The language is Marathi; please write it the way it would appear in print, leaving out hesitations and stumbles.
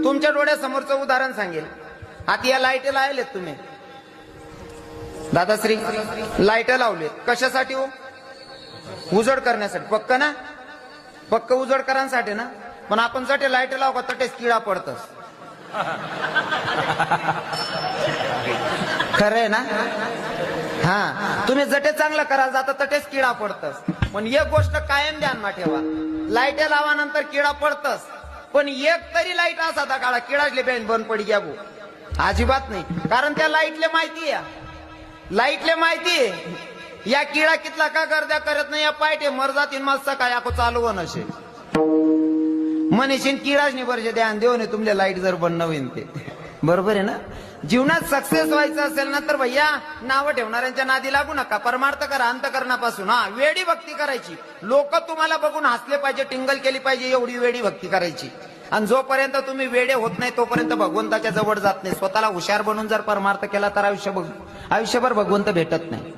तुमच्या डोळ्यासमोरचं उदाहरण सांगेल. आता या लाईट लावलेत तुम्ही दादाश्री, लाईट लावलेत कशासाठी हो? उजड करण्यासाठी. पक्क ना? पक्क उजड करण्यासाठी ना. पण आपण जटे लाईट लाव का तटेच किडा पडतस. खरंय ना? हा, तुम्ही जटे चांगलं करायला जाता तटेच किडा पडतस. पण एक गोष्ट कायम ध्यानमा ठेवा, लाईट लावानंतर किडा पडतस, पण एक तरी लाईट असा था काळा किडाचले बँड बंद पडी घ्या गो. अजिबात नाही. कारण त्या लाईटले माहिती आहे, लाईटले माहिती आहे या किडा कितला का गर्द्या करत नाही. या पायटे मर जातील मस्त काय आखो चालू नसे मनीषीन किडाच नाही बरं ध्यान देऊ नये तुमले लाईट जर बंद होईन ते. बरोबर आहे ना? जीवनात सक्सेस व्हायचं असेल ना तर भैया नावं ठेवणाऱ्यांच्या नादी लागू नका. परमार्थ करा अंतकरणापासून. हा, वेडी भक्ती करायची. लोक तुम्हाला बघून हसले पाहिजे, टिंगल केली पाहिजे, एवढी वेडी भक्ती करायची. आणि जोपर्यंत तुम्ही वेडे होत नाही तोपर्यंत भगवंताच्या जवळ जात नाही. स्वतःला हुशार बनून जर परमार्थ केला तर आयुष्यभर भगवंत भेटत नाही.